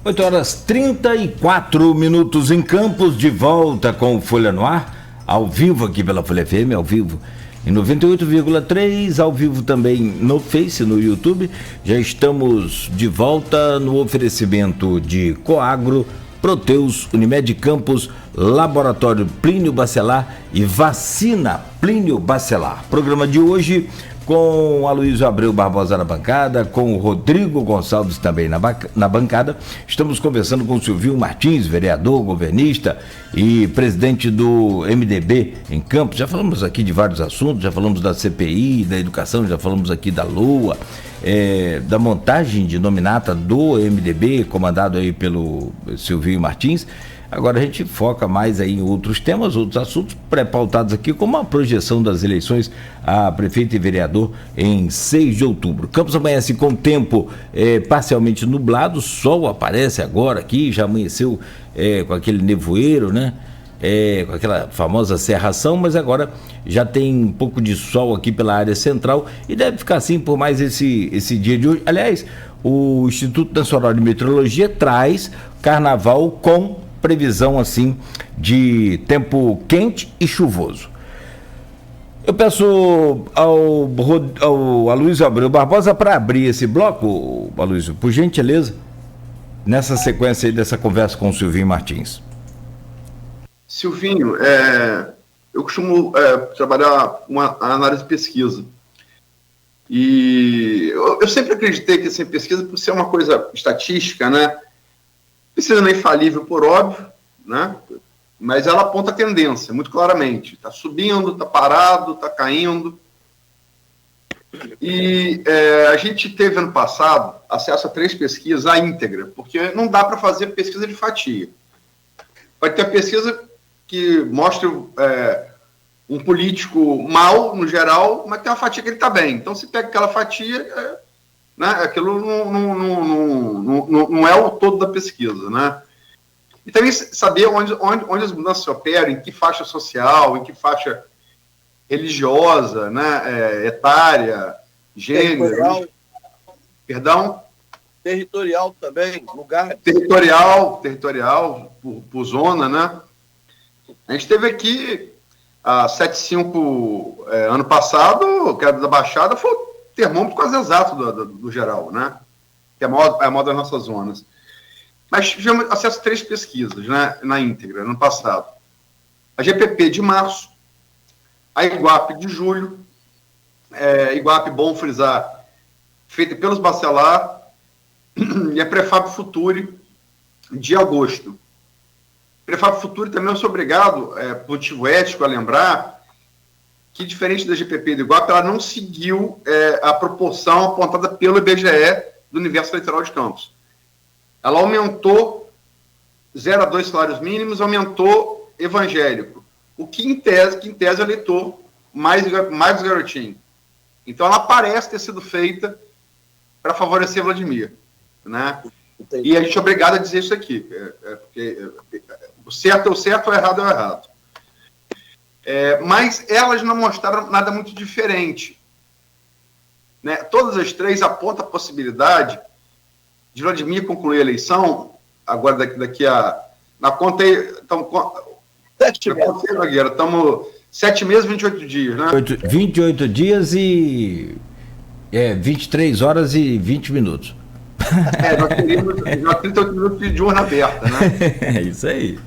8h34 em Campos, de volta com o Folha no Ar, ao vivo aqui pela Folha FM, ao vivo em 98,3, ao vivo também no Face, no YouTube. Já estamos de volta no oferecimento de Coagro, Proteus, Unimed Campos, Laboratório Plínio Bacelar e Vacina Plínio Bacelar. Programa de hoje com Aloysio Abreu Barbosa na bancada, com o Rodrigo Gonçalves também na bancada. Estamos conversando com o Silvio Martins, vereador, governista e presidente do MDB em Campos. Já falamos aqui de vários assuntos, já falamos da CPI, da educação, já falamos aqui da LOA, da montagem de nominata do MDB, comandado aí pelo Silvio Martins. Agora a gente foca mais aí em outros temas, outros assuntos pré-pautados aqui, como a projeção das eleições a prefeito e vereador em 6 de outubro. Campos amanhece com tempo parcialmente nublado, o sol aparece agora aqui, já amanheceu com aquele nevoeiro, né? Com aquela famosa cerração, mas agora já tem um pouco de sol aqui pela área central e deve ficar assim por mais esse dia de hoje. Aliás, o Instituto Nacional de Meteorologia traz carnaval com previsão assim de tempo quente e chuvoso. Eu peço ao Aloysio Abreu Barbosa para abrir esse bloco, Aloysio, por gentileza, nessa sequência aí dessa conversa com o Silvinho Martins. Silvinho, eu costumo trabalhar uma análise de pesquisa. E eu sempre acreditei que essa pesquisa, por ser uma coisa estatística, né? Pesquisa não é infalível, por óbvio, né? Mas ela aponta a tendência, muito claramente. Está subindo, está parado, está caindo. E a gente teve, ano passado, acesso a 3 pesquisas à íntegra, porque não dá para fazer pesquisa de fatia. Vai ter a pesquisa que mostra um político mal, no geral, mas tem uma fatia que ele está bem. Então, se pega aquela fatia... né? Aquilo não é o todo da pesquisa, né? E também saber onde as mudanças se operam, em que faixa social, em que faixa religiosa, né? Etária, gênero. Perdão? Territorial também, lugar. Territorial, por zona, né? A gente teve aqui a 7,5 ano passado, que era da Baixada, foi termômetro quase exato do geral, né? Que é a maior das nossas zonas. Mas tivemos acesso a 3 pesquisas, né, na íntegra, no passado. A GPP de março, a Iguape de julho, Iguape, bom frisar, feita pelos Bacelar, e a Prefab Futuri de agosto. Prefab Futuri também eu sou obrigado, por motivo ético, a lembrar que, diferente da GPP do Iguape, ela não seguiu a proporção apontada pelo IBGE do universo eleitoral de Campos. Ela aumentou 0 a 2 salários mínimos, aumentou evangélico, o que em tese é eleitor mais garotinho. Então ela parece ter sido feita para favorecer Vladimir, né? E a gente é obrigado a dizer isso aqui, porque o certo é o certo, o errado é o errado. Mas elas não mostraram nada muito diferente, né? Todas as 3 apontam a possibilidade de Vladimir concluir a eleição, agora daqui a... Na conta aí, estamos 7 meses, 28 dias, né? 28 dias e 23 horas e 20 minutos. Nós teríamos 38 minutos de urna aberta, né? É isso aí.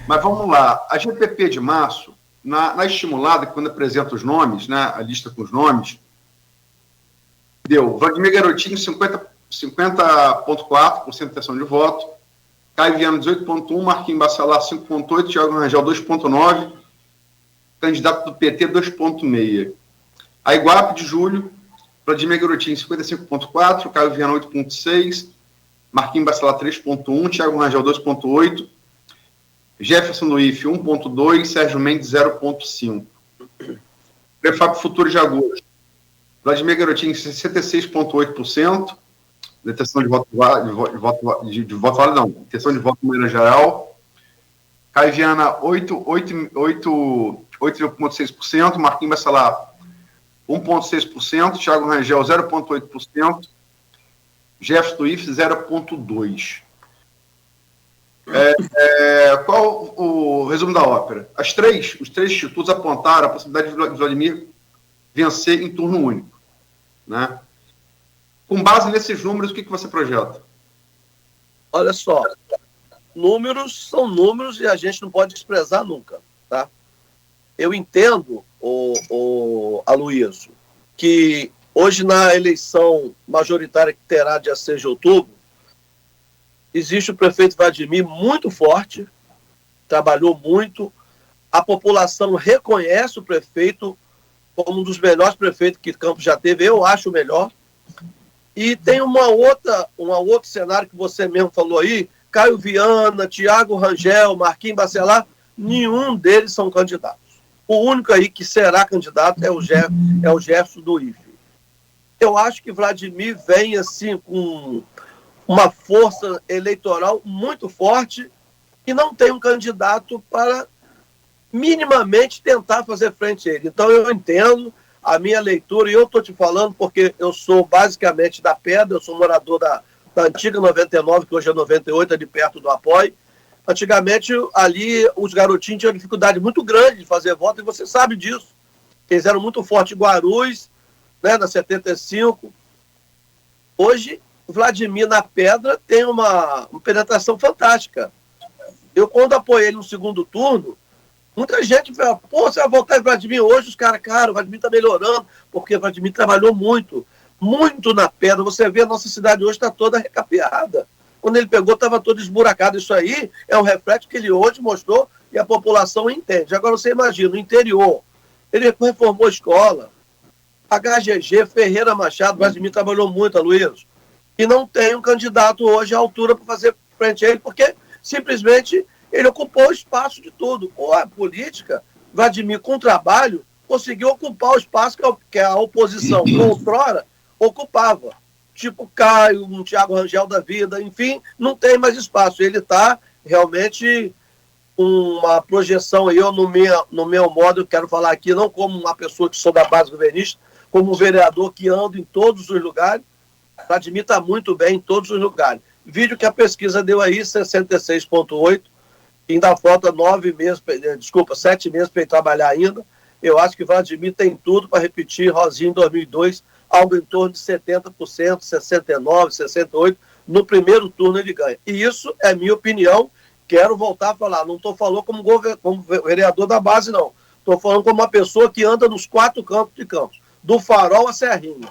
Mas vamos lá, a GPP de março, na estimulada, quando apresenta os nomes, né, a lista com os nomes, deu Vladimir Garotinho 50,4% de intenção de voto, Caio Viana 18,1%, Marquinhos Bacelar 5,8%, Thiago Rangel 2,9%, candidato do PT 2,6%. A Iguape de julho, Vladimir Garotinho 55,4%, Caio Viana 8,6%, Marquinhos Bacelar 3,1%, Thiago Rangel 2,8%, Jefferson do IFE 1,2%, Sérgio Mendes 0,5%. Prefab Futuro de agosto, Vladimir Garotinho 66,8%, intenção de voto válido, intenção de voto de maneira geral. Caio Viana 8,6%, Marquinhos Bacelar 1,6%, Thiago Rangel 0,8%, Jefferson do IFE 0,2%. Qual o resumo da ópera? Os três institutos apontaram a possibilidade de Vladimir vencer em turno único. Né? Com base nesses números, o que você projeta? Olha só, números são números e a gente não pode desprezar nunca. Tá? Eu entendo, o Aloysio, que hoje na eleição majoritária que terá dia 6 de outubro, existe o prefeito Vladimir muito forte, trabalhou muito, a população reconhece o prefeito como um dos melhores prefeitos que Campos já teve, eu acho o melhor. E tem um outro cenário que você mesmo falou aí, Caio Viana, Tiago Rangel, Marquinhos Bacelar, nenhum deles são candidatos. O único aí que será candidato é o Jefferson do IFE. Eu acho que Vladimir vem assim com uma força eleitoral muito forte e não tem um candidato para minimamente tentar fazer frente a ele. Então eu entendo a minha leitura, e eu estou te falando porque eu sou basicamente da Pedra, eu sou morador da antiga 99, que hoje é 98, ali perto do Apoio. Antigamente, ali, os garotinhos tinham dificuldade muito grande de fazer voto, e você sabe disso. Eles eram muito fortes em Guarulhos, né, na 75. Hoje, Vladimir na Pedra tem uma penetração fantástica. Eu, quando apoiei ele no segundo turno, muita gente fala, pô, você vai votar em Vladimir hoje? Os caras, cara, o Vladimir está melhorando, porque o Vladimir trabalhou muito na Pedra. Você vê, a nossa cidade hoje está toda recapeada. Quando ele pegou, estava todo esburacado. Isso aí é um reflexo que ele hoje mostrou e a população entende. Agora, você imagina, no interior, ele reformou a escola, HGG, Ferreira Machado, Vladimir trabalhou muito, Aloysio, e não tem um candidato hoje à altura para fazer frente a ele, porque simplesmente ele ocupou o espaço de tudo. Ou a política, Vladimir, com trabalho, conseguiu ocupar o espaço que a oposição, outrora, ocupava. Tipo Caio, um Tiago Rangel da vida, enfim, não tem mais espaço. Ele está realmente uma projeção, eu no meu modo, eu quero falar aqui, não como uma pessoa que sou da base governista, como um vereador que anda em todos os lugares. Vladimir está muito bem em todos os lugares. Vídeo que a pesquisa deu aí, 66,8%, ainda falta 7 meses para ele trabalhar ainda. Eu acho que Vladimir tem tudo para repetir Rosinha em 2002, algo em torno de 70%, 69%, 68%. No primeiro turno ele ganha. E isso é minha opinião. Quero voltar a falar. Não estou falando como vereador da base, não. Estou falando como uma pessoa que anda nos 4 cantos de Campos. Do Farol à Serrinha.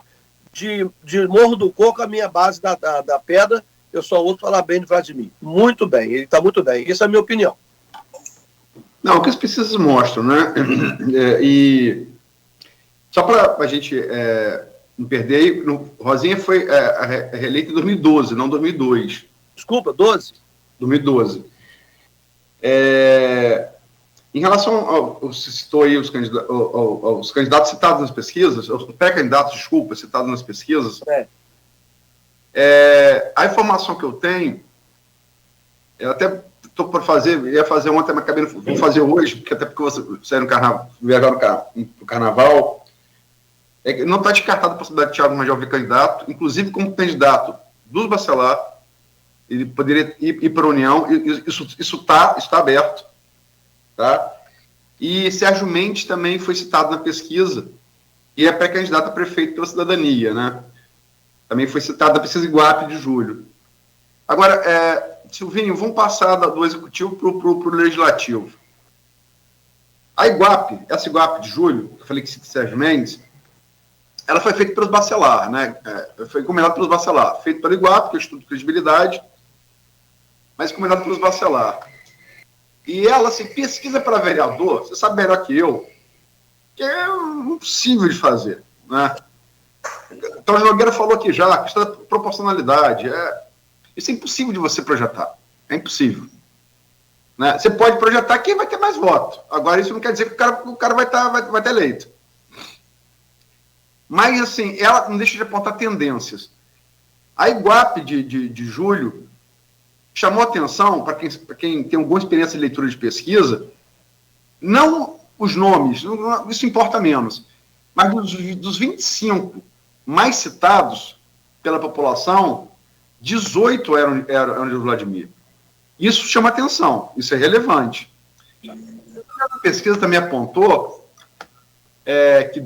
De Morro do Coco, a minha base da Pedra. Eu só ouço falar bem de Vladimir. Muito bem. Ele está muito bem. Isso é a minha opinião. Não, o que as pesquisas mostram, né? E só para a gente não perder, Rosinha foi reeleita em 2012, não 2002. Desculpa, 12? 2012. Em relação você citou aí os candidatos citados nas pesquisas, os pré-candidatos, desculpa, citados nas pesquisas, a informação que eu tenho, eu até estou por fazer, ia fazer ontem, mas acabei, vou fazer hoje, porque até porque você saiu no carnaval, viajar no carnaval, não está descartada a possibilidade de Tiago Rangel vir candidato, inclusive como candidato dos Bacelar, ele poderia ir para a União, isso está aberto, tá? E Sérgio Mendes também foi citado na pesquisa, e é pré-candidato a prefeito pela Cidadania, né? Também foi citado na pesquisa Iguape de julho. Agora, Silvinho, vamos passar do executivo para o legislativo. A Iguape, essa Iguape de julho, que eu falei que cita Sérgio Mendes, ela foi feita pelos Bacelar, né? Foi encomendada pelos Bacelar. Feito pelo Iguape, que é o Instituto de Credibilidade, mas encomendada pelos Bacelar. E ela, assim, pesquisa para vereador, você sabe melhor que eu, que é impossível de fazer, né? Então, o Nogueira falou aqui já, a questão da proporcionalidade, isso é impossível de você projetar, é impossível. Né? Você pode projetar quem vai ter mais voto, agora isso não quer dizer que o cara vai ter eleito. Mas, assim, ela não deixa de apontar tendências. A Iguape de julho chamou atenção, para quem tem alguma experiência de leitura de pesquisa, não os nomes, isso importa menos, mas dos 25 mais citados pela população, 18 eram de Vladimir. Isso chama atenção, isso é relevante. A pesquisa também apontou que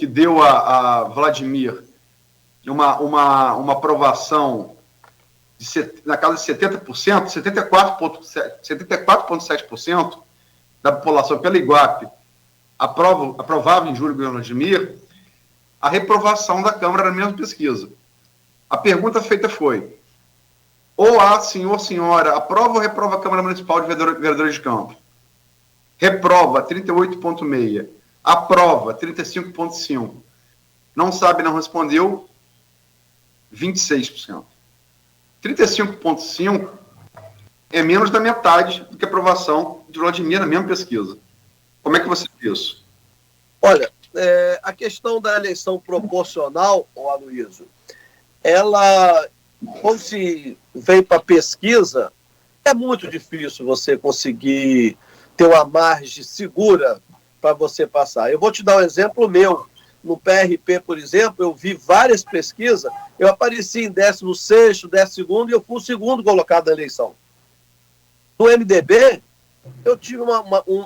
deu a Vladimir uma aprovação na casa de 70%, 74,7% da população pela Iguape aprovava em julho o Vladimir. A reprovação da Câmara na mesma pesquisa. A pergunta feita foi: ou a senhora aprova ou reprova a Câmara Municipal de Vereadores de Campo? Reprova, 38,6%. Aprova, 35,5%. Não sabe, não respondeu, 26%. 35,5% é menos da metade do que a aprovação de Vladimir na mesma pesquisa. Como é que você vê isso? Olha, a questão da eleição proporcional, Aloysio, ela, quando se vem para pesquisa, é muito difícil você conseguir ter uma margem segura para você passar. Eu vou te dar um exemplo meu. No PRP, por exemplo, eu vi várias pesquisas, eu apareci em 16º, 12º, e eu fui o segundo colocado na eleição. No MDB, eu tive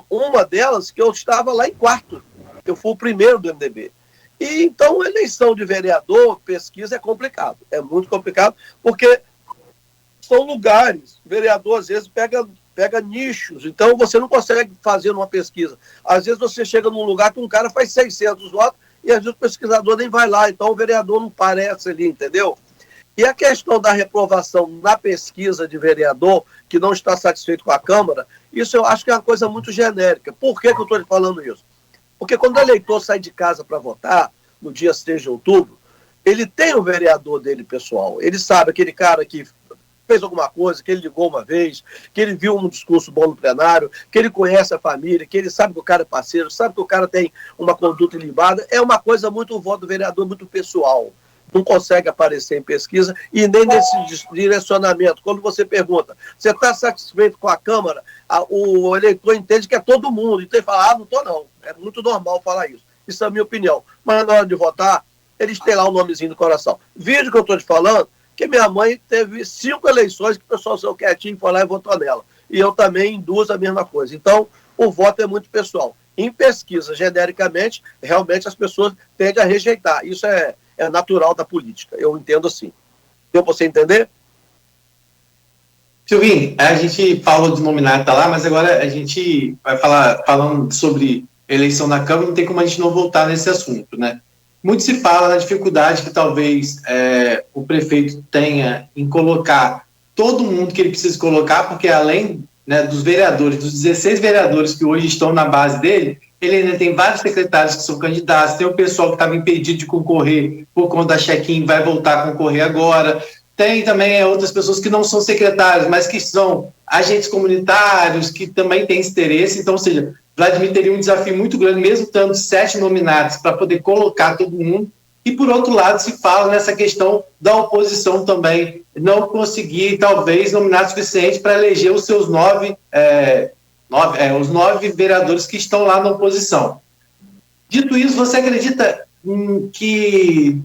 uma delas que eu estava lá em quarto. Eu fui o primeiro do MDB. E então, eleição de vereador, pesquisa é complicado. É muito complicado, porque são lugares. O vereador, às vezes, pega nichos. Então, você não consegue fazer uma pesquisa. Às vezes, você chega num lugar que um cara faz 600 votos e, às vezes, o pesquisador nem vai lá. Então, o vereador não aparece ali, entendeu? E a questão da reprovação na pesquisa de vereador, que não está satisfeito com a Câmara, isso eu acho que é uma coisa muito genérica. Por que eu estou falando isso? Porque quando o eleitor sai de casa para votar, no dia 6 de outubro, ele tem o vereador dele pessoal. Ele sabe aquele cara que fez alguma coisa, que ele ligou uma vez, que ele viu um discurso bom no plenário, que ele conhece a família, que ele sabe que o cara é parceiro, sabe que o cara tem uma conduta ilibada. É uma coisa muito, o voto do vereador muito pessoal. Não consegue aparecer em pesquisa e nem nesse direcionamento. Quando você pergunta, você está satisfeito com a Câmara? O eleitor entende que é todo mundo. Então ele fala, não estou não. É muito normal falar isso. Isso é a minha opinião. Mas na hora de votar, eles têm lá o nomezinho do coração. Vídeo que eu estou te falando, que minha mãe teve 5 eleições que o pessoal saiu quietinho, foi lá e votou nela. E eu também em 2 a mesma coisa. Então, o voto é muito pessoal. Em pesquisa, genericamente, realmente as pessoas tendem a rejeitar. Isso é natural da política. Eu entendo assim. Deu para você entender? Silvinho, a gente falou de nominata lá, mas agora a gente vai falando sobre eleição na Câmara, não tem como a gente não voltar nesse assunto, né? Muito se fala na dificuldade que talvez o prefeito tenha em colocar todo mundo que ele precisa colocar, porque além, né, dos vereadores, dos 16 vereadores que hoje estão na base dele, ele ainda tem vários secretários que são candidatos, tem o pessoal que estava impedido de concorrer por conta da check-in, vai voltar a concorrer agora. Tem também outras pessoas que não são secretários, mas que são agentes comunitários, que também têm esse interesse. Então, ou seja, Vladimir teria um desafio muito grande, mesmo tendo 7 nominados, para poder colocar todo mundo. E, por outro lado, se fala nessa questão da oposição também, não conseguir, talvez, nominar o suficiente para eleger os seus 9 vereadores que estão lá na oposição. Dito isso, você acredita que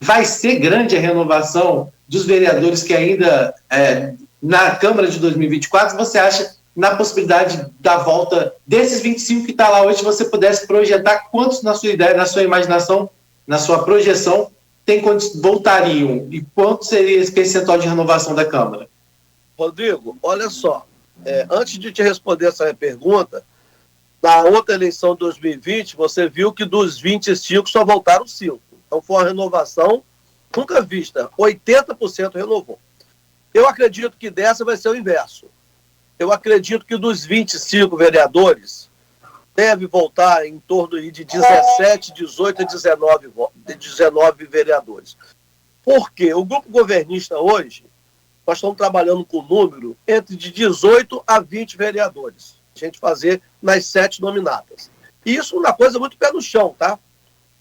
vai ser grande a renovação dos vereadores que ainda, na Câmara de 2024, você acha na possibilidade da volta desses 25 que está lá hoje, você pudesse projetar quantos na sua ideia, na sua imaginação, na sua projeção, tem quantos voltariam e quanto seria esse percentual de renovação da Câmara? Rodrigo, olha só, antes de te responder essa pergunta, na outra eleição de 2020, você viu que dos 25 só voltaram 5. Então foi uma renovação nunca vista, 80% renovou. Eu acredito que dessa vai ser o inverso. Eu acredito que dos 25 vereadores, deve voltar em torno de 17, 18 a 19 vereadores. Por quê? O grupo governista hoje, nós estamos trabalhando com um número entre de 18 a 20 vereadores. A gente fazer nas 7 nominatas. Isso é uma coisa muito pé no chão, tá?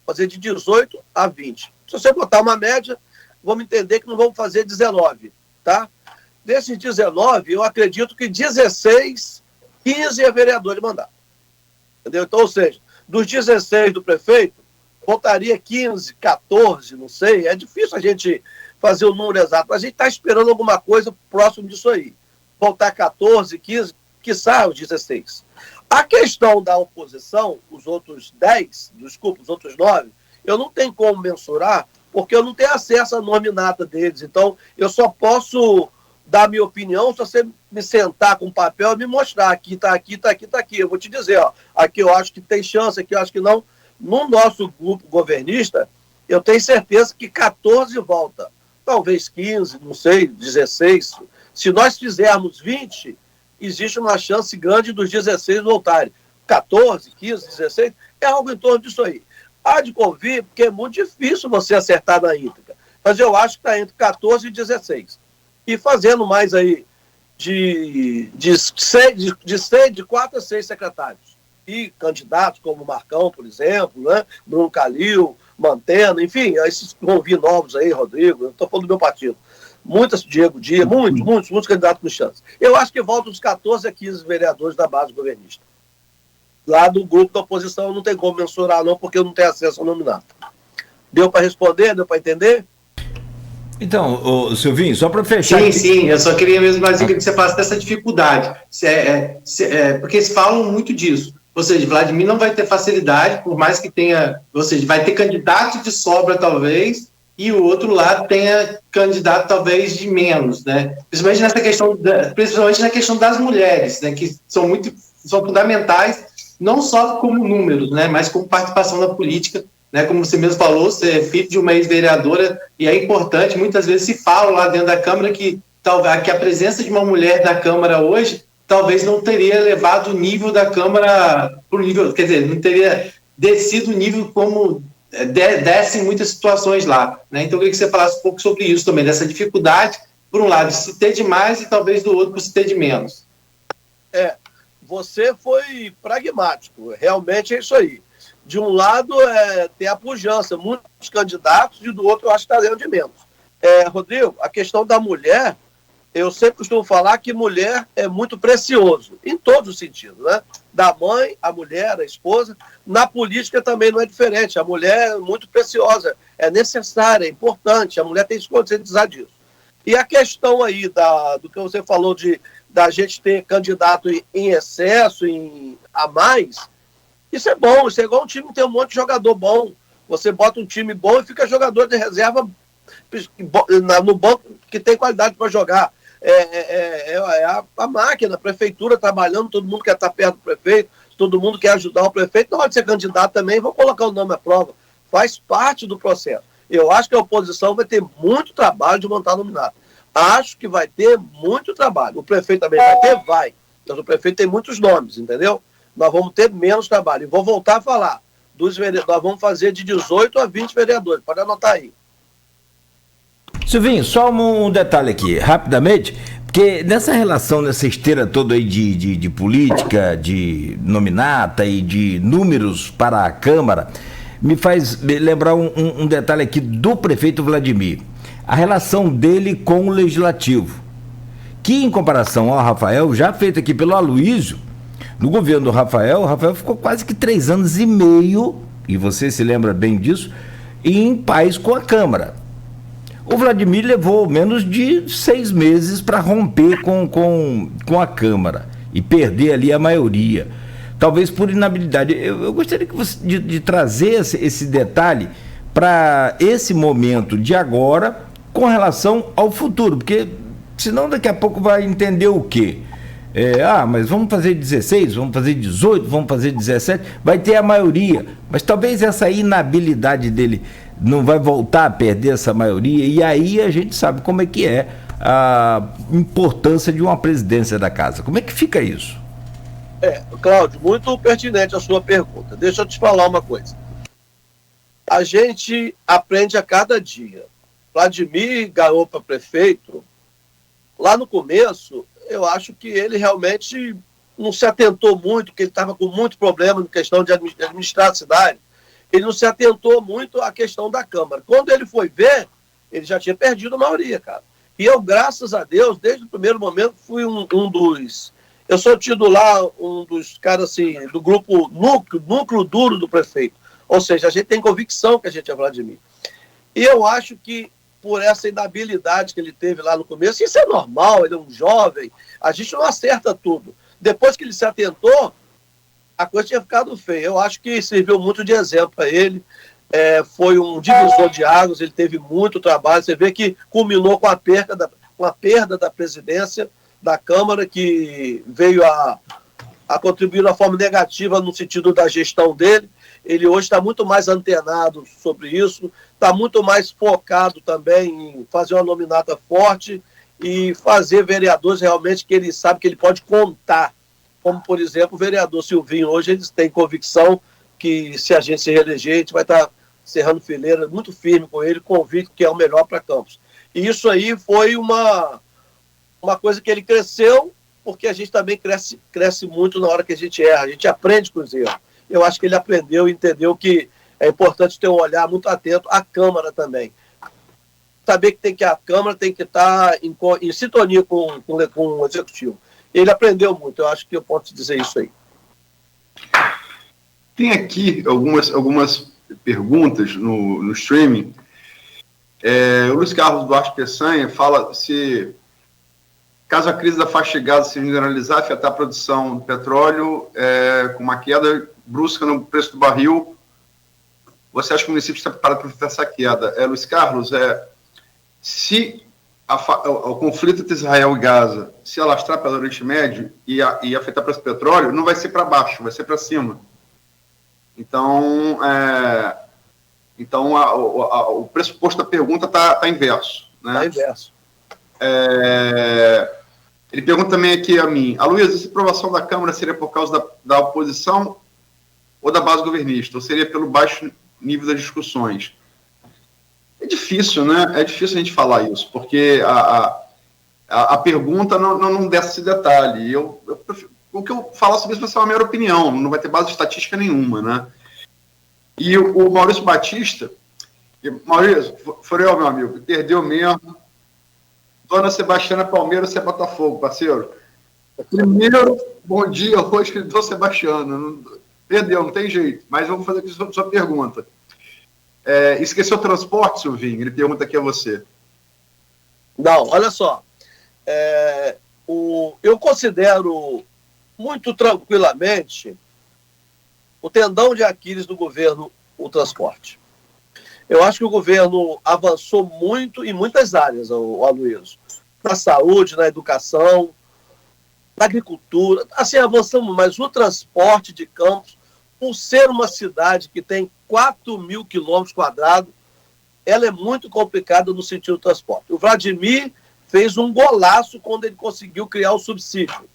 Fazer de 18 a 20. Se você botar uma média, vamos entender que não vamos fazer 19, tá? Desses 19, eu acredito que 16, 15 é vereador de mandato. Entendeu? Então, ou seja, dos 16 do prefeito, voltaria 15, 14, não sei. É difícil a gente fazer o número exato, mas a gente está esperando alguma coisa próximo disso aí. voltar 14, 15, quiçá os 16. A questão da oposição, os outros 9, eu não tenho como mensurar, porque eu não tenho acesso à nominata deles. Então, eu só posso dar minha opinião se você me sentar com papel e me mostrar. Aqui, tá aqui, tá aqui, tá aqui. Eu vou te dizer, ó, aqui eu acho que tem chance, aqui eu acho que não. No nosso grupo governista, eu tenho certeza que 14 volta. Talvez 15, não sei, 16. Se nós fizermos 20, existe uma chance grande dos 16 voltarem. 14, 15, 16, é algo em torno disso aí. Há de convir, porque é muito difícil você acertar na íntegra. Mas eu acho que está entre 14 e 16. E fazendo mais aí de 4 a 6 secretários. E candidatos como Marcão, por exemplo, né? Bruno Calil, Mantena, enfim, esses que vão vir novos aí, Rodrigo, eu estou falando do meu partido. Diego Dia, muitos candidatos com chance. Eu acho que voltam os 14 a 15 vereadores da base governista. Lá do grupo da oposição não tem como mensurar, não, porque eu não tenho acesso ao nominato. Deu para responder? Deu para entender? Então, Silvinho, só para fechar... Sim, eu só queria mesmo mais que você falasse dessa dificuldade. Porque eles falam muito disso. Ou seja, Vladimir não vai ter facilidade, por mais que tenha... Ou seja, vai ter candidato de sobra, talvez, e o outro lado tenha candidato, talvez, de menos, né? Principalmente na questão das mulheres, né? Que são fundamentais, não só como números, né? Mas como participação na política, né? Como você mesmo falou, você é filho de uma ex-vereadora, e é importante, muitas vezes se fala lá dentro da Câmara que a presença de uma mulher na Câmara hoje talvez não teria levado o nível da Câmara para o nível, quer dizer, não teria descido o nível como desce em muitas situações lá, né? Então eu queria que você falasse um pouco sobre isso também, dessa dificuldade, por um lado, de se ter de mais e talvez do outro, por se ter de menos. Você foi pragmático, realmente é isso aí. De um lado, tem a pujança, muitos candidatos, e do outro, eu acho que está de menos. Rodrigo, a questão da mulher, eu sempre costumo falar que mulher é muito precioso, em todos os sentidos, né? Da mãe, a mulher, a esposa. Na política também não é diferente. A mulher é muito preciosa, é necessária, é importante. A mulher tem que se conscientizar disso. E a questão aí do que você falou da gente ter candidato em excesso, a mais, isso é bom. Isso é igual um time que tem um monte de jogador bom. Você bota um time bom e fica jogador de reserva no banco que tem qualidade para jogar. A máquina, a prefeitura trabalhando, todo mundo quer estar perto do prefeito, todo mundo quer ajudar o prefeito. Na hora de ser candidato também, vão colocar o nome à prova. Faz parte do processo. Eu acho que a oposição vai ter muito trabalho de montar nominato. Acho que vai ter muito trabalho. O prefeito também vai ter? Vai. Mas o prefeito tem muitos nomes, entendeu? Nós vamos ter menos trabalho. E vou voltar a falar. Nós vamos fazer de 18 a 20 vereadores. Pode anotar aí. Silvinho, só um detalhe aqui, rapidamente, porque nessa relação, nessa esteira toda aí de política, de nominata e de números para a Câmara, me faz lembrar um detalhe aqui do prefeito Vladimir. A relação dele com o Legislativo, que em comparação ao Rafael, já feito aqui pelo Aloysio, no governo do Rafael, o Rafael ficou quase que 3 anos e meio, e você se lembra bem disso, em paz com a Câmara. O Vladimir levou menos de 6 meses para romper com a Câmara e perder ali a maioria, talvez por inabilidade. Eu gostaria que você, de trazer esse detalhe para esse momento de agora com relação ao futuro, porque senão daqui a pouco vai entender o quê? Mas vamos fazer 16, vamos fazer 18, vamos fazer 17, vai ter a maioria, mas talvez essa inabilidade dele não vai voltar a perder essa maioria, e aí a gente sabe como é que é a importância de uma presidência da casa. Como é que fica isso? Cláudio, muito pertinente a sua pergunta. Deixa eu te falar uma coisa. A gente aprende a cada dia. Vladimir ganhou para prefeito. Lá no começo, eu acho que ele realmente não se atentou muito, porque ele estava com muito problema na questão de administrar a cidade. Ele não se atentou muito à questão da Câmara. Quando ele foi ver, ele já tinha perdido a maioria, cara. E eu, graças a Deus, desde o primeiro momento, fui um dos... Eu sou tido lá um dos caras, assim, do grupo núcleo duro do prefeito. Ou seja, a gente tem convicção que a gente é Vladimir. E eu acho que por essa inabilidade que ele teve lá no começo. Isso é normal, ele é um jovem, a gente não acerta tudo. Depois que ele se atentou, a coisa tinha ficado feia. Eu acho que serviu muito de exemplo para ele. Foi um divisor de águas, ele teve muito trabalho. Você vê que culminou com a perda da presidência da Câmara, que veio a contribuir de uma forma negativa no sentido da gestão dele. Ele hoje está muito mais antenado sobre isso, está muito mais focado também em fazer uma nominata forte e fazer vereadores realmente que ele sabe que ele pode contar. Como, por exemplo, o vereador Silvinho. Hoje eles têm convicção que, se a gente se reeleger, a gente vai estar cerrando fileira muito firme com ele, convicto que é o melhor para Campos. E isso aí foi uma coisa que ele cresceu, porque a gente também cresce muito na hora que a gente erra, a gente aprende com os erros. Eu acho que ele aprendeu e entendeu que é importante ter um olhar muito atento à Câmara também. Saber que a Câmara tem que estar em sintonia com o Executivo. Ele aprendeu muito, eu acho que eu posso dizer isso aí. Tem aqui algumas perguntas no streaming. O Luiz Carlos Duarte Peçanha fala se, caso a crise da faixa de gás se generalizar, afetar a produção do petróleo, com uma queda brusca no preço do barril, você acha que o município está preparado para enfrentar essa queda? Luiz Carlos, se o conflito entre Israel e Gaza se alastrar pelo Oriente Médio e afetar o preço do petróleo, não vai ser para baixo, vai ser para cima. Então, o pressuposto da pergunta está inverso. Né? Está inverso. Ele pergunta também aqui a mim, Luísa, essa aprovação da Câmara seria por causa da oposição ou da base governista? Ou seria pelo baixo nível das discussões? É difícil, né? É difícil a gente falar isso, porque a pergunta não desce esse detalhe. O que eu falo sobre isso vai ser uma mera opinião, não vai ter base estatística nenhuma, né? E o Maurício Batista, Maurício, foi eu, meu amigo, perdeu mesmo. Dona Sebastiana Palmeiras, você é Botafogo, parceiro. Primeiro, bom dia hoje, Dona Sebastiana. Perdeu, não tem jeito, mas vamos fazer aqui sua pergunta. Esqueceu o transporte, Silvinho? Ele pergunta aqui a você. Não, olha só. Eu considero muito tranquilamente o tendão de Aquiles do governo, o transporte. Eu acho que o governo avançou muito em muitas áreas, o Aloysio. Na saúde, na educação, na agricultura. Assim, avançamos, mas o transporte de Campos, por ser uma cidade que tem 4.000 quilômetros quadrados, ela é muito complicada no sentido do transporte. O Vladimir fez um golaço quando ele conseguiu criar o subsídio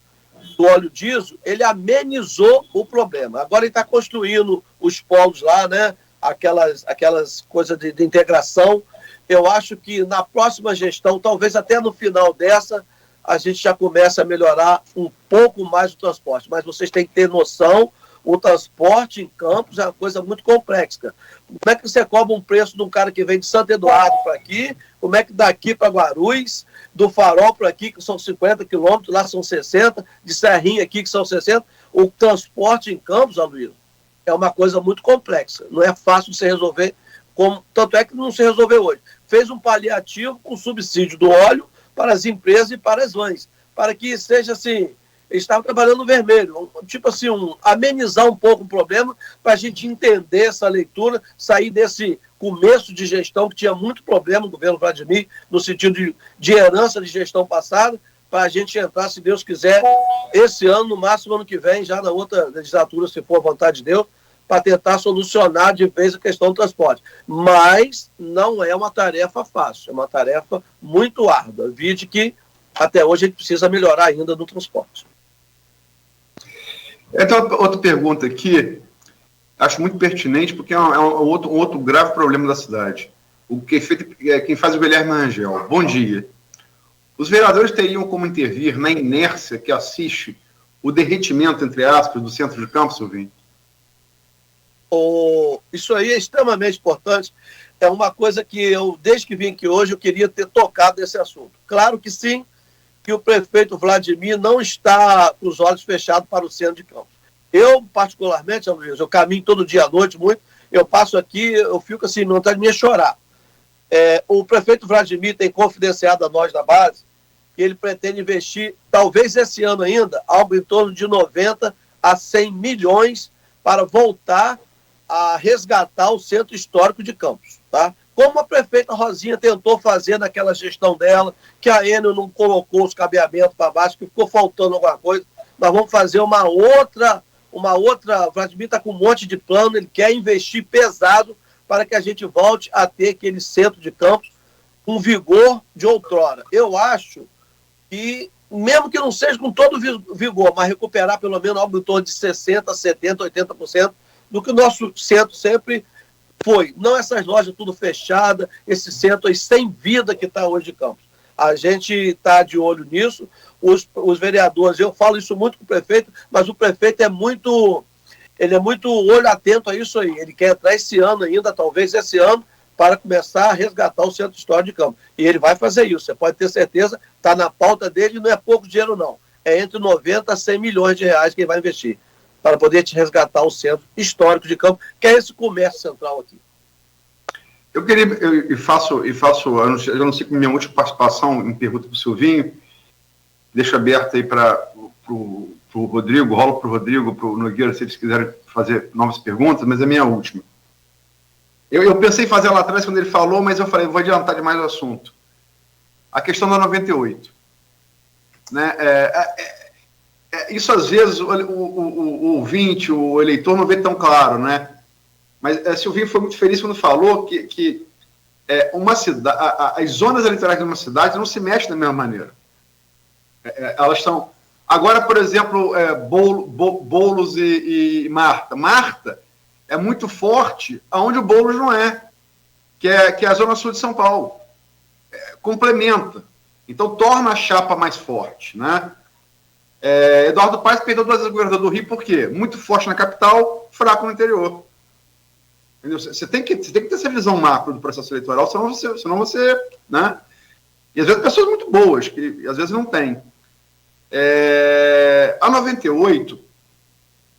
do óleo diesel, ele amenizou o problema. Agora ele está construindo os polos lá, né? Aquelas coisas de integração. Eu acho que na próxima gestão, talvez até no final dessa, a gente já comece a melhorar um pouco mais o transporte. Mas vocês têm que ter noção, o transporte em Campos é uma coisa muito complexa. Como é que você cobra um preço de um cara que vem de Santo Eduardo para aqui? Como é que daqui para Guarulhos, do Farol para aqui, que são 50 quilômetros, lá são 60, de Serrinha aqui, que são 60. O transporte em Campos, Aloysio, é uma coisa muito complexa. Não é fácil de se resolver, tanto é que não se resolveu hoje. Fez um paliativo com subsídio do óleo para as empresas e para as vans, para que seja assim, eles estavam trabalhando no vermelho, tipo assim, amenizar um pouco o problema, para a gente entender essa leitura, sair desse começo de gestão, que tinha muito problema no governo Vladimir, no sentido de herança de gestão passada, para a gente entrar, se Deus quiser, esse ano, no máximo ano que vem, já na outra legislatura, se for a vontade de Deus, para tentar solucionar de vez a questão do transporte. Mas não é uma tarefa fácil, é uma tarefa muito árdua. Vide que até hoje a gente precisa melhorar ainda no transporte. Então, outra pergunta aqui, acho muito pertinente, porque é um outro grave problema da cidade. Quem faz o Guilherme Rangel. Bom dia. Os vereadores teriam como intervir na inércia que assiste o derretimento, entre aspas, do centro de Campos, Silvinho? Isso aí é extremamente importante. É uma coisa que eu, desde que vim aqui hoje, eu queria ter tocado nesse assunto. Claro que sim, que o prefeito Vladimir não está com os olhos fechados para o centro de Campos. Eu, particularmente, eu caminho todo dia à noite muito, eu passo aqui, eu fico assim, vontade de me chorar. O prefeito Vladimir tem confidenciado a nós da base que ele pretende investir, talvez esse ano ainda, algo em torno de 90 a 100 milhões para voltar a resgatar o centro histórico de Campos, tá? Como a prefeita Rosinha tentou fazer naquela gestão dela, que a Enel não colocou os cabeamentos para baixo, que ficou faltando alguma coisa, nós vamos fazer uma outra, o Vladimir está com um monte de plano, ele quer investir pesado para que a gente volte a ter aquele centro de Campos com vigor de outrora. Eu acho que, mesmo que não seja com todo vigor, mas recuperar pelo menos algo em torno de 60%, 70%, 80% do que o nosso centro sempre foi. Não essas lojas tudo fechadas, esse centro aí sem vida que está hoje de Campos. A gente está de olho nisso. Os vereadores, eu falo isso muito com o prefeito, mas o prefeito é muito olho atento a isso aí. Ele quer entrar esse ano ainda, talvez esse ano, para começar a resgatar o centro histórico de Campos. E ele vai fazer isso, você pode ter certeza, está na pauta dele, não é pouco dinheiro não. É entre 90 a 100 milhões de reais que ele vai investir para poder te resgatar o centro histórico de Campos, que é esse comércio central aqui. Eu queria, eu não sei como minha última participação em pergunta para o Silvinho, deixo aberto aí para o Rodrigo, rolo para o Rodrigo, para o Nogueira, se eles quiserem fazer novas perguntas, mas é a minha última. Eu pensei em fazer lá atrás quando ele falou, mas eu falei, vou adiantar demais o assunto. A questão da 98. Né? Isso às vezes o ouvinte, o eleitor não vê tão claro, né? Mas Silvinho foi muito feliz quando falou que uma cidade, as zonas eleitorais de uma cidade não se mexem da mesma maneira. Elas estão... Agora, por exemplo, Boulos e Marta. Marta é muito forte aonde o Boulos não é, que é a zona sul de São Paulo. Complementa. Então, torna a chapa mais forte, né? Eduardo Paes perdeu 2 vezes o governador do Rio, por quê? Muito forte na capital, fraco no interior. Entendeu? Você tem que ter essa visão macro do processo eleitoral, senão você né? E às vezes pessoas muito boas, que às vezes não tem. A 98,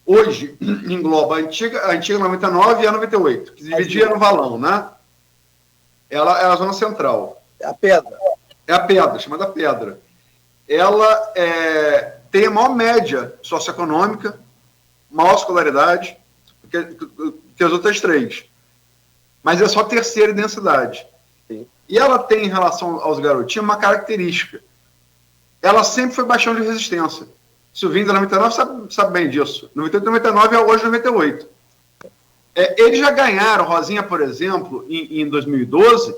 hoje, engloba a antiga 99 e a 98, que se dividia no valão, né? Ela é a zona central. É a pedra. É a pedra, chamada pedra. Ela tem a maior média socioeconômica, maior escolaridade que as outras 3. Mas é só terceira em densidade. Sim. E ela tem, em relação aos garotinhos, uma característica. Ela sempre foi baixão de resistência. Silvinho da 99 sabe bem disso. 98 e 99 é hoje 98. Eles já ganharam, Rosinha, por exemplo, em 2012,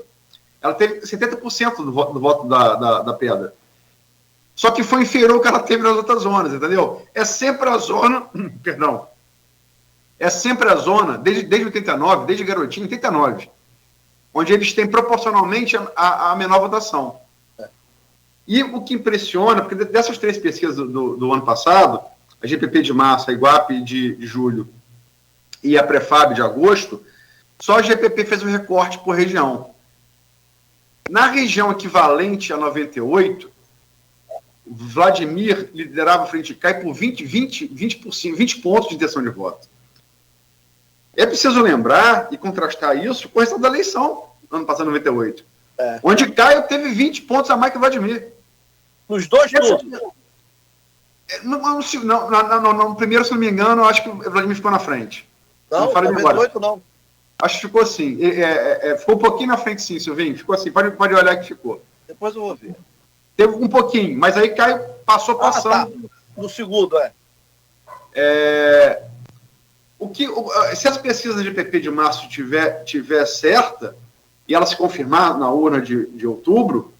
ela teve 70% do voto da pedra. Só que foi inferior ao que ela teve nas outras zonas, entendeu? É sempre a zona... Perdão. É sempre a zona, desde 89, desde garotinho, 89, onde eles têm proporcionalmente a menor votação. E o que impressiona, porque dessas 3 pesquisas do ano passado, a GPP de março, a Iguape de julho e a Prefab de agosto, só a GPP fez um recorte por região. Na região equivalente a 98, Vladimir liderava a Frente Cai por 20 pontos de intenção de voto. É preciso lembrar e contrastar isso com o resultado da eleição, ano passado, 98. Onde Caio teve 20 pontos a mais que Vladimir. Nos 2 turnos? No primeiro, se não me engano, eu acho que o Vladimir ficou na frente. Não, 98 não. Acho que ficou assim. Ficou um pouquinho na frente, sim, Silvinho. Ficou assim. Pode olhar que ficou. Depois eu vou ver. Teve um pouquinho, mas aí Caio passou passando. Tá. No segundo, Se as pesquisas de PP de março tiver certa, e ela se confirmar na urna de outubro,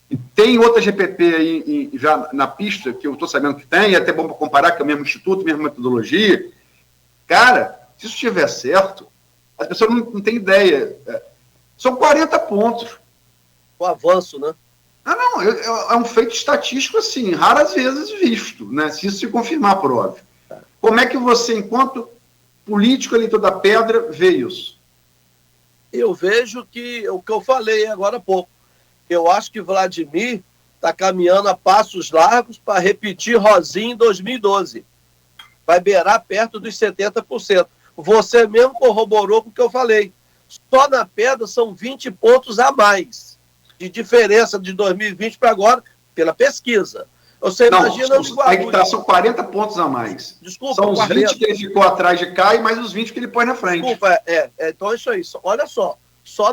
e tem outra GPP aí já na pista, que eu estou sabendo que tem, é até bom para comparar, que é o mesmo instituto, mesma metodologia. Cara, se isso estiver certo, as pessoas não têm ideia. São 40 pontos. O avanço, né? É um feito estatístico, assim, raras vezes visto, né? Se isso se confirmar, por óbvio. Como é que você, enquanto político eleitor da pedra, vê isso? Eu vejo que o que eu falei agora há pouco. Eu acho que Vladimir está caminhando a passos largos para repetir Rosinha em 2012. Vai beirar perto dos 70%. Você mesmo corroborou com o que eu falei. Só na Pedra são 20 pontos a mais de diferença de 2020 para agora, pela pesquisa. Você imagina no Guarulhos. São 40 pontos a mais. Desculpa, são os 40. 20 que ele ficou atrás de cá e mais os 20 que ele põe na frente. Desculpa, então é isso aí. Olha só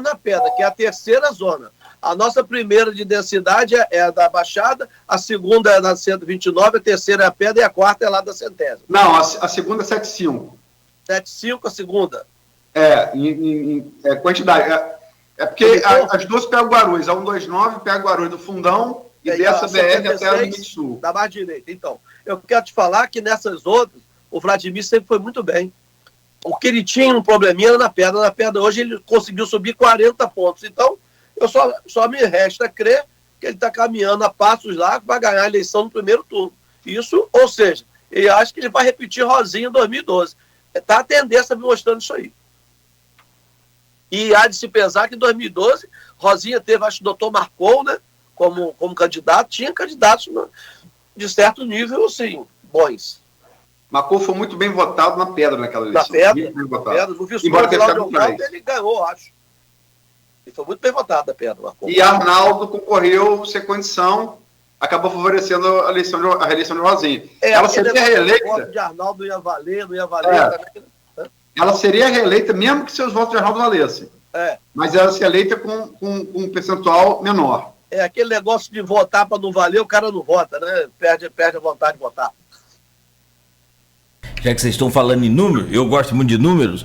na Pedra, que é a terceira zona. A nossa primeira de densidade é a da Baixada, a segunda é na 129, a terceira é a Pedra e a quarta é lá da Centésima. Não, a segunda é 7,5. 7,5 a segunda? Em quantidade. É porque as duas pegam Guarulhos. A 129 pega Guarulhos do Fundão e dessa BR até o Limite Sul. Da mais direita. Então, eu quero te falar que nessas outras, o Vladimir sempre foi muito bem. O que ele tinha um probleminha era na Pedra. Na Pedra hoje ele conseguiu subir 40 pontos. Então, eu só me resta crer que ele está caminhando a passos lá para ganhar a eleição no primeiro turno. Isso, ou seja, eu acho que ele vai repetir Rosinha em 2012. Está a tendência me mostrando isso aí. E há de se pensar que em 2012, Rosinha teve, acho que o doutor Marcou, né, como candidato, tinha candidatos de certo nível, assim, bons. Marcou foi muito bem votado na Pedra naquela eleição. Na Pedra, no embora tenha ficado atrás. Ele ganhou, acho. Ele foi muito bem votado na Pedra, Marcou. E Arnaldo concorreu sem condição, acabou favorecendo a reeleição de Rosinha. Ela seria reeleita. O voto de Arnaldo não ia valer também. Ela seria reeleita mesmo que seus votos de Arnaldo valessem. Mas ela se eleita com um percentual menor. É aquele negócio de votar para não valer, o cara não vota, né? Perde a vontade de votar. Já que vocês estão falando em números, eu gosto muito de números.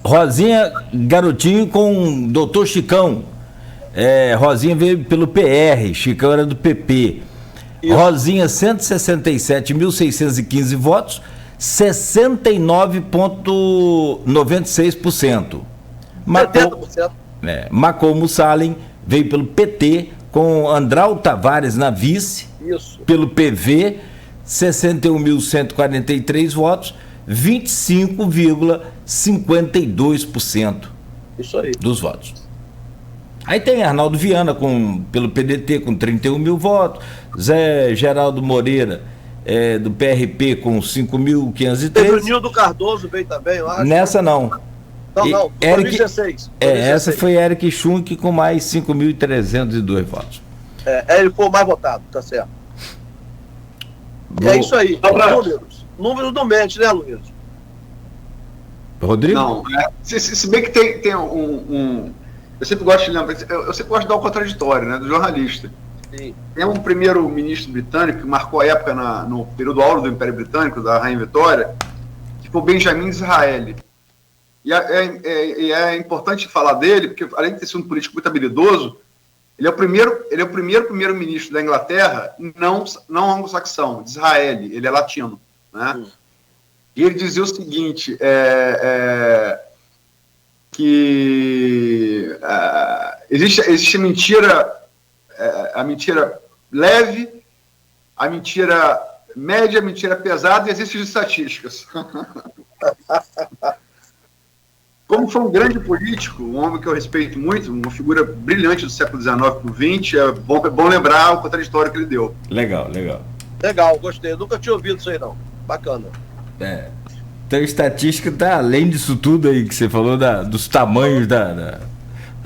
Rosinha Garotinho com Dr. Chicão. Rosinha veio pelo PR, Chicão era do PP. Isso. Rosinha, 167.615 votos, 69,96%. Marcou Mussalem veio pelo PT, com Andral Tavares na vice. Isso. Pelo PV, 61.143 votos, 25,52% dos votos. Aí tem Arnaldo Viana pelo PDT com 31 mil votos, Zé Geraldo Moreira do PRP com 5.513. Teve o Nildo Cardoso veio também, eu acho. Nessa não. Não, 2016. Essa foi Eric Schunk com mais 5.302 votos. Ele foi o mais votado, tá certo. É isso aí. Números do Mendes, né, Luiz? Rodrigo? Não, se bem que tem eu sempre gosto de lembrar, eu sempre gosto de dar o contraditório, né, do jornalista. Sim. Tem um primeiro-ministro britânico que marcou a época no período áureo do Império Britânico, da Rainha Vitória, que foi o Benjamin Disraeli. E é importante falar dele, porque além de ter sido um político muito habilidoso, ele é o primeiro-ministro da Inglaterra não anglo-saxão, de Israel, ele é latino, né? E ele dizia o seguinte, que existe mentira, a mentira leve, a mentira média, a mentira pesada, e existem estatísticas. Como foi um grande político, um homem que eu respeito muito, uma figura brilhante do século XIX para o XX, é bom lembrar o contraditório que ele deu. Legal. Legal, gostei. Eu nunca tinha ouvido isso aí, não. Bacana. Então, estatística tá além disso tudo aí que você falou, dos tamanhos da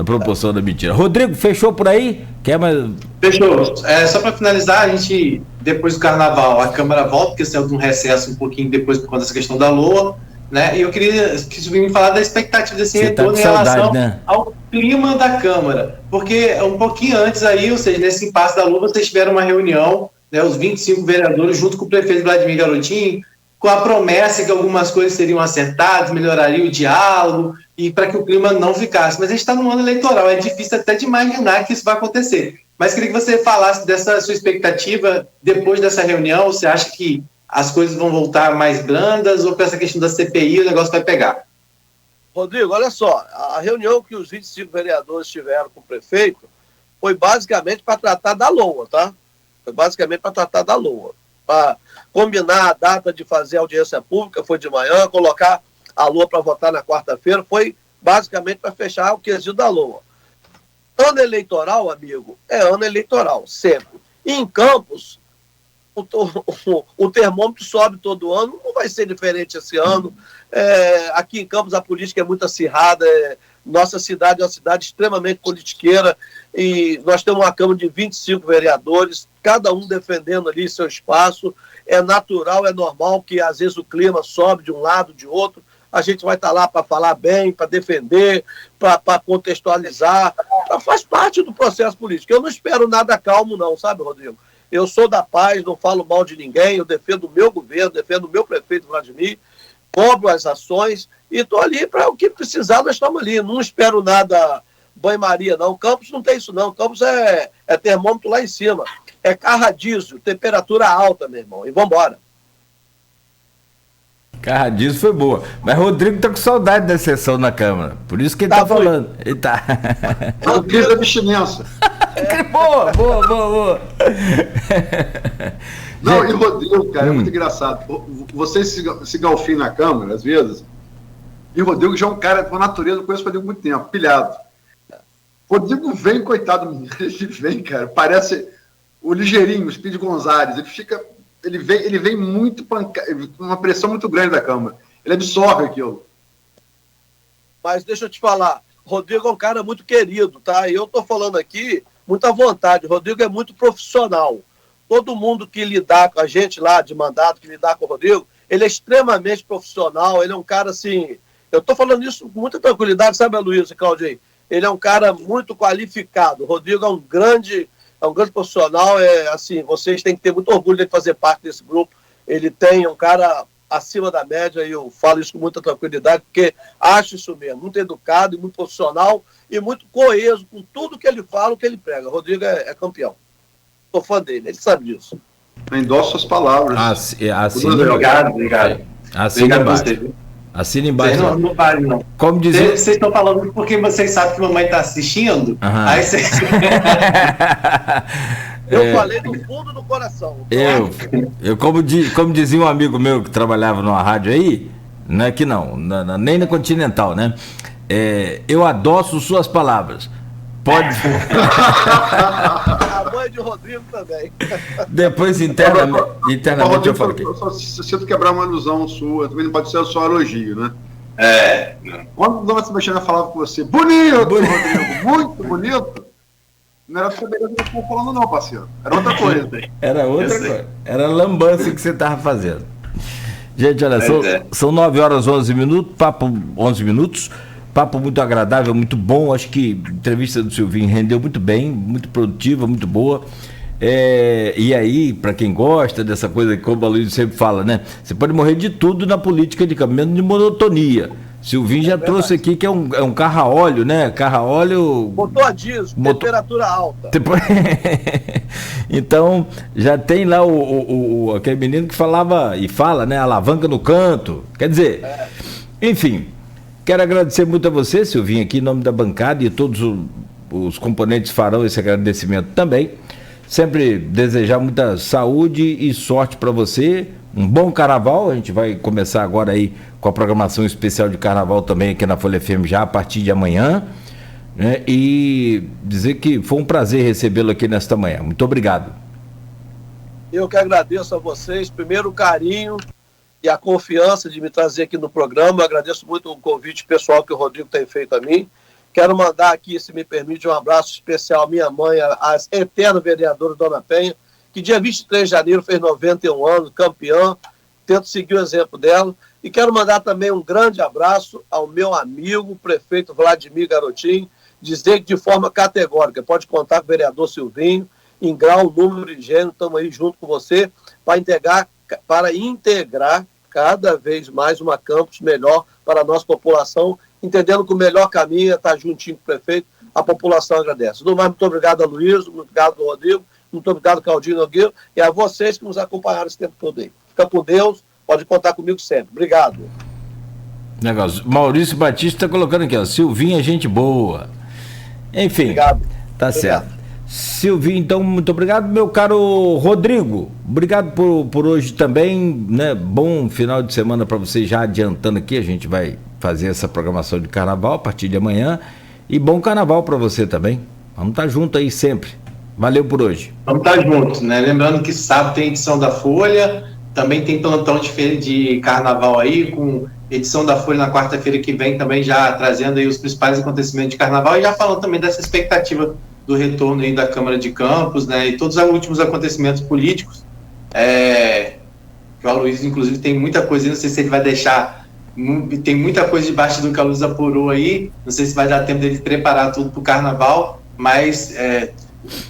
proporção da mentira. Rodrigo, fechou por aí? Quer mais? Fechou. Só para finalizar, a gente, depois do carnaval, a Câmara volta, porque saiu de um recesso um pouquinho depois por conta dessa questão da LOA, né? E eu queria que me falar da expectativa desse retorno em relação ao clima da Câmara. Porque um pouquinho antes aí, ou seja, nesse impasse da LOA, vocês tiveram uma reunião, né, os 25 vereadores, junto com o prefeito Vladimir Garotinho, com a promessa que algumas coisas seriam acertadas, melhoraria o diálogo, e para que o clima não ficasse. Mas a gente está num ano eleitoral, é difícil até de imaginar que isso vai acontecer. Mas queria que você falasse dessa sua expectativa depois dessa reunião. Você acha que as coisas vão voltar mais brandas, ou para essa questão da CPI o negócio vai pegar? Rodrigo, olha só, a reunião que os 25 vereadores tiveram com o prefeito foi basicamente para tratar da LOA, tá? Foi basicamente para tratar da LOA. Para combinar a data de fazer audiência pública, foi de manhã, colocar a LOA para votar na quarta-feira, foi basicamente para fechar o quesito da LOA. Ano eleitoral, amigo, é ano eleitoral, sempre. E em Campos, o termômetro sobe todo ano, não vai ser diferente esse ano. Aqui em Campos a política é muito acirrada, nossa cidade é uma cidade extremamente politiqueira e nós temos uma Câmara de 25 vereadores, cada um defendendo ali seu espaço. É natural, é normal que às vezes o clima sobe de um lado, de outro. A gente vai estar lá para falar bem, para defender, para contextualizar. Faz parte do processo político. Eu não espero nada calmo não, sabe, Rodrigo? Eu sou da paz, não falo mal de ninguém, eu defendo o meu governo, defendo o meu prefeito Vladimir, cobro as ações e estou ali para o que precisar, nós estamos ali. Não espero nada banho-maria, não. Campos não tem isso, não. Campos é termômetro lá em cima. É carradísio, temperatura alta, meu irmão. E vamos embora. Carradizo foi boa. Mas Rodrigo tá com saudade da sessão na Câmara. Por isso que ele tá falando. Ele tá. Não quis abstinência. Boa. Não, e o Rodrigo, cara, é muito engraçado. Vocês se galfinham na Câmara, às vezes, e o Rodrigo já é um cara, por natureza, eu conheço o Rodrigo há muito tempo, pilhado. O Rodrigo vem, coitado, ele vem, cara, parece o ligeirinho, o Speed Gonzalez, ele vem muito com uma pressão muito grande da Câmara. Ele absorve aquilo. Mas deixa eu te falar, Rodrigo é um cara muito querido, tá? E eu tô falando aqui muito à vontade. O Rodrigo é muito profissional. Todo mundo que lidar com a gente lá, de mandato, que lidar com o Rodrigo, ele é extremamente profissional, ele é um cara assim... Eu tô falando isso com muita tranquilidade, sabe, Luiz e Claudinei? Ele é um cara muito qualificado. O Rodrigo é um grande profissional, assim, vocês têm que ter muito orgulho de fazer parte desse grupo. Ele é um cara acima da média, e eu falo isso com muita tranquilidade, porque acho isso mesmo, muito educado e muito profissional e muito coeso com tudo que ele fala, o que ele prega. O Rodrigo é campeão. Sou fã dele, ele sabe disso. Eu endosso as palavras. Obrigado. Assina embaixo. Assina embaixo. Não vale, não. Como dizer... Vocês estão falando porque vocês sabem que mamãe está assistindo. Aí vocês... Eu falei do fundo do coração. Eu como dizia um amigo meu que trabalhava numa rádio aí, não é que não, nem na Continental, né? Eu adoço suas palavras. Pode. A mãe de Rodrigo também. Depois internamente Rodrigo, eu falo aqui. Eu só sinto quebrar uma ilusão sua, também não pode ser só elogio, né? Quando o Dona Sebastiana falava com você, bonito, Rodrigo, muito bonito, não era sua beleza que eu estava falando não, parceiro. Era outra coisa. Era outra coisa. Era lambança que você estava fazendo. Gente, olha, são 9 horas 11 minutos, papo 11 minutos. Papo muito agradável, muito bom. Acho que a entrevista do Silvinho rendeu muito bem, muito produtiva, muito boa. E aí, para quem gosta dessa coisa que o Luiz sempre fala, né? Você pode morrer de tudo na política de caminho de monotonia. Silvinho já trouxe aqui que é um carro a óleo, né? Carro a óleo. Motor a diesel, temperatura alta. Então, já tem lá aquele menino que falava e fala, né? Alavanca no canto. Quer dizer, enfim. Quero agradecer muito a você, Silvinho, aqui em nome da bancada, e todos os componentes farão esse agradecimento também. Sempre desejar muita saúde e sorte para você. Um bom carnaval. A gente vai começar agora aí com a programação especial de carnaval também aqui na Folha FM já a partir de amanhã, né? E dizer que foi um prazer recebê-lo aqui nesta manhã. Muito obrigado. Eu que agradeço a vocês. Primeiro, o carinho e a confiança de me trazer aqui no programa. Eu agradeço muito o convite pessoal que o Rodrigo tem feito a mim. Quero mandar aqui, se me permite, um abraço especial à minha mãe, a eterna vereadora Dona Penha, que dia 23 de janeiro fez 91 anos, campeã. Tento seguir o exemplo dela. E quero mandar também um grande abraço ao meu amigo, o prefeito Vladimir Garotinho, dizer que de forma categórica pode contar com o vereador Silvinho, em grau, número e gênero, estamos aí junto com você para integrar cada vez mais uma campus melhor para a nossa população, entendendo que o melhor caminho é estar juntinho com o prefeito. A população agradece. No mais, muito obrigado a Luiz, muito obrigado ao Rodrigo, muito obrigado, Claudinho Nogueira, e a vocês que nos acompanharam esse tempo todo aí. Fica com Deus, pode contar comigo sempre. Obrigado. Negócio. Maurício Batista está colocando aqui, ó, Silvinho é gente boa. Enfim, obrigado. Tá certo. Silvinho, então, muito obrigado, meu caro Rodrigo. Obrigado por hoje também, né? Bom final de semana para você, já adiantando aqui, a gente vai fazer essa programação de carnaval a partir de amanhã. E bom carnaval para você também. Vamos estar junto aí sempre. Valeu por hoje. Vamos estar juntos, né? Lembrando que sábado tem edição da Folha, também tem plantão de carnaval aí, com edição da Folha na quarta-feira que vem, também já trazendo aí os principais acontecimentos de carnaval e já falando também dessa expectativa do retorno aí da Câmara de Campos, né? E todos os últimos acontecimentos políticos. Que o Aloysio, inclusive, tem muita coisa, não sei se ele vai deixar, tem muita coisa debaixo do que a Luz apurou aí, não sei se vai dar tempo dele preparar tudo para o carnaval, mas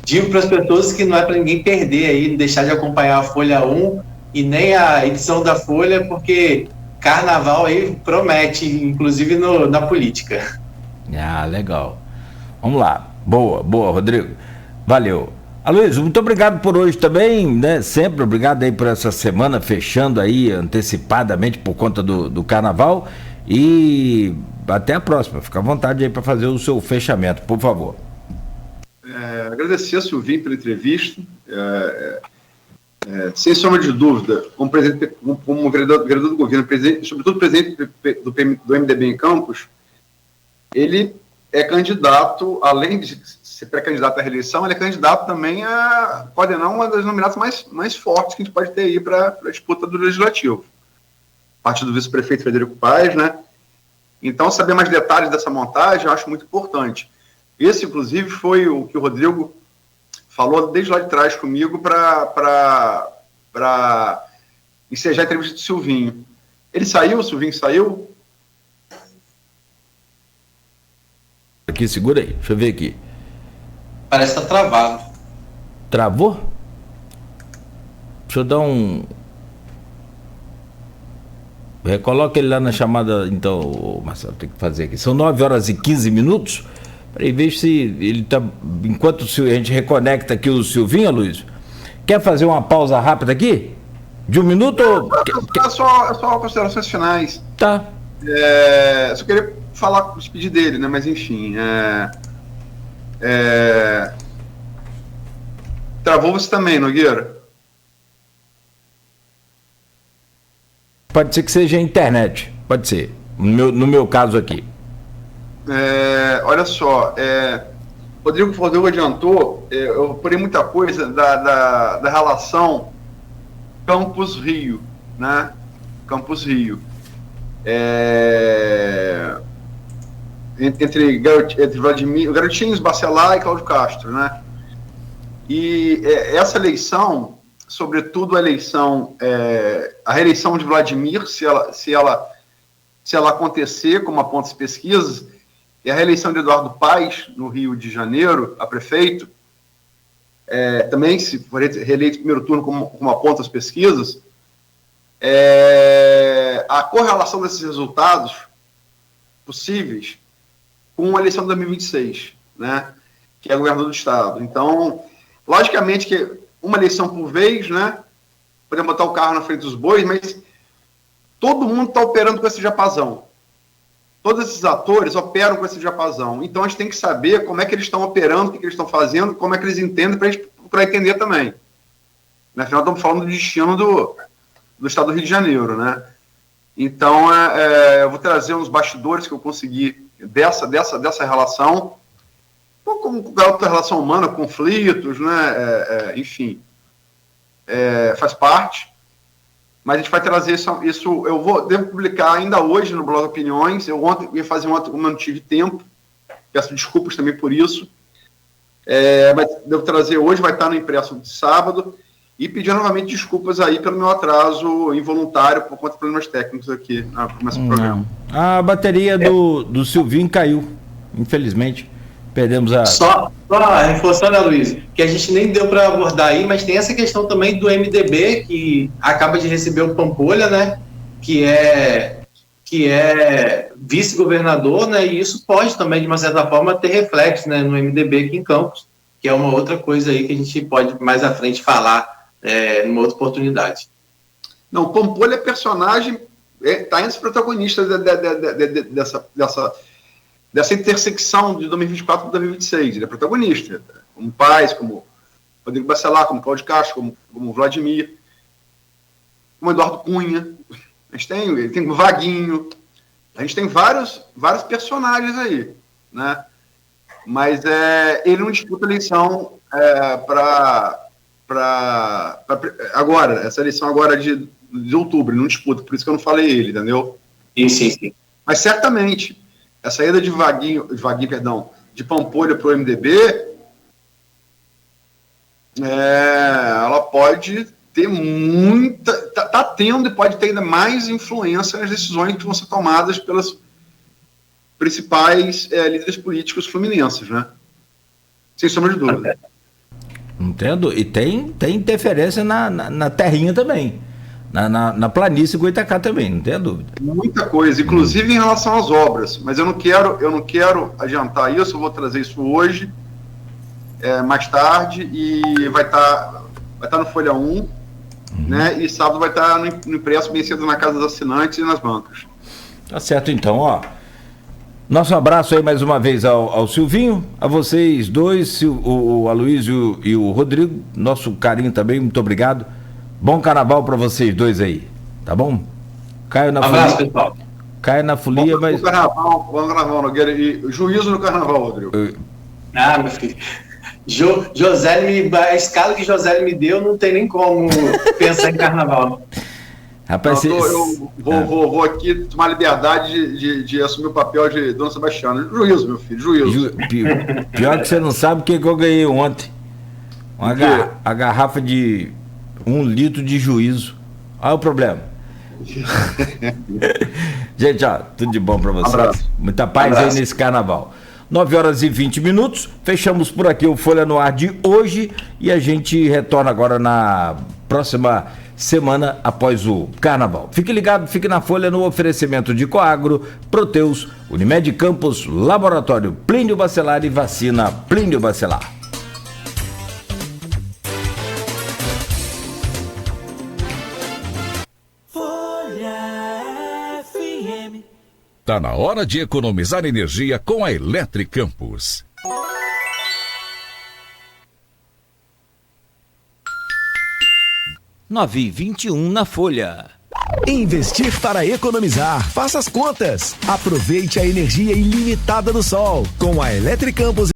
digo para as pessoas que não é para ninguém perder aí, deixar de acompanhar a Folha 1 e nem a edição da Folha, porque carnaval aí promete, inclusive na política. Ah, legal. Vamos lá. Boa, Rodrigo. Valeu. Aloysio, muito obrigado por hoje também, né? Sempre obrigado aí por essa semana, fechando aí antecipadamente por conta do carnaval. E até a próxima. Fica à vontade aí para fazer o seu fechamento, por favor. Agradecer a Silvinho pela entrevista. Sem sombra de dúvida, como vereador do governo, sobretudo presidente do MDB em Campos, ele é candidato, além de ser pré-candidato à reeleição, ele é candidato também a coordenar uma das nominatas mais fortes que a gente pode ter aí para a disputa do Legislativo. A partir do vice-prefeito Frederico Paes, né? Então, saber mais detalhes dessa montagem eu acho muito importante. Esse, inclusive, foi o que o Rodrigo falou desde lá de trás comigo para ensejar a entrevista do Silvinho. Ele saiu, o Silvinho saiu? Aqui, segura aí, deixa eu ver aqui. Parece que tá travado. Travou? Deixa eu dar um... Recoloca ele lá na chamada, então, Marcelo, tem que fazer aqui. São 9h15. Peraí, veja se ele tá... Enquanto a gente reconecta aqui o Silvinho, Aloysio, quer fazer uma pausa rápida aqui? De 1 minuto? É só considerações finais. Tá. Só queria despedir dele, né? Mas enfim. Travou você também, Nogueira? Pode ser que seja a internet. Pode ser. No meu caso aqui. Olha só. Rodrigo adiantou. Eu porei muita coisa da relação Campos-Rio, né? Campos-Rio. Entre Vladimir, Garotinhos, Bacelar e Cláudio Castro, né? E essa eleição, sobretudo a reeleição de Vladimir, se ela acontecer, como apontam as pesquisas, e a reeleição de Eduardo Paes, no Rio de Janeiro, a prefeito, também, se for reeleito no primeiro turno, como apontam as pesquisas, a correlação desses resultados possíveis com a eleição de 2026, né, que é governador do Estado. Então, logicamente que uma eleição por vez, né, podemos botar o carro na frente dos bois, mas todo mundo está operando com esse diapasão. Todos esses atores operam com esse diapasão. Então, a gente tem que saber como é que eles estão operando, o que eles estão fazendo, como é que eles entendem, para a gente procurar entender também. Afinal, estamos falando do destino do Estado do Rio de Janeiro, né? Então, eu vou trazer uns bastidores que eu consegui dessa relação, como outra relação humana, conflitos, né? Enfim, faz parte. Mas a gente vai trazer isso devo publicar ainda hoje no blog Opiniões. Eu ontem ia fazer como eu não tive tempo, peço desculpas também por isso. Mas devo trazer hoje, vai estar no impresso de sábado. E pedir novamente desculpas aí pelo meu atraso involuntário por conta de problemas técnicos aqui na começo do programa. A bateria do Silvinho caiu, infelizmente. Perdemos a... Só reforçando, Aloysio, que a gente nem deu para abordar aí, mas tem essa questão também do MDB, que acaba de receber o Pampolha, né? Que é vice-governador, né? E isso pode também, de uma certa forma, ter reflexo, né, no MDB aqui em Campos, que é uma outra coisa aí que a gente pode mais à frente falar numa outra oportunidade. Não, o Pampolha é personagem, está entre os protagonistas dessa intersecção de 2024 com 2026. Ele é protagonista, como Paes, como Rodrigo Bacelar, como Cláudio Castro, como Vladimir, como Eduardo Cunha. A gente tem o Vaguinho, a gente tem vários personagens aí, né? Mas ele não disputa a eleição agora, essa eleição agora de outubro, não disputa, por isso que eu não falei ele, entendeu? Sim. Mas certamente, a saída de de Pampolha para o MDB, ela pode ter muita, tá tendo e pode ter ainda mais influência nas decisões que vão ser tomadas pelas principais líderes políticos fluminenses, né? Sem sombra de dúvida. Entendo? E tem interferência na terrinha também. Na planície Goitacá também, não tem dúvida. Muita coisa, inclusive em relação às obras. Mas eu não quero adiantar isso, eu vou trazer isso hoje, mais tarde, e vai estar no Folha 1, né? E sábado vai estar no impresso bem cedo na casa dos assinantes e nas bancas. Tá certo, então, ó. Nosso abraço aí mais uma vez ao Silvinho, a vocês dois, o Aloysio e o Rodrigo, nosso carinho também, muito obrigado. Bom carnaval para vocês dois aí, tá bom? Caio na abraço, folia. pessoal. Caio na folia, mas... Bom carnaval, Nogueira, e juízo no carnaval, Rodrigo. Meu filho. A escala que José me deu, não tem nem como pensar em carnaval. Rapaz, eu vou aqui tomar liberdade de assumir o papel de Dona Sebastiana. Juízo, meu filho, juízo. Pior que você não sabe o que eu ganhei ontem. A garrafa de 1 litro de juízo. Olha o problema. Gente, ó, tudo de bom pra vocês. Abraço. Muita paz aí nesse carnaval. 9h20. Fechamos por aqui o Folha no Ar de hoje e a gente retorna agora na próxima semana após o carnaval. Fique ligado, fique na Folha no oferecimento de Coagro, Proteus, Unimed Campos, Laboratório Plínio Bacelar e Vacina Plínio Bacelar. Tá na hora de economizar energia com a Eletricampos. – 9h21 na Folha. Investir para economizar. Faça as contas. Aproveite a energia ilimitada do sol com a Eletricampos.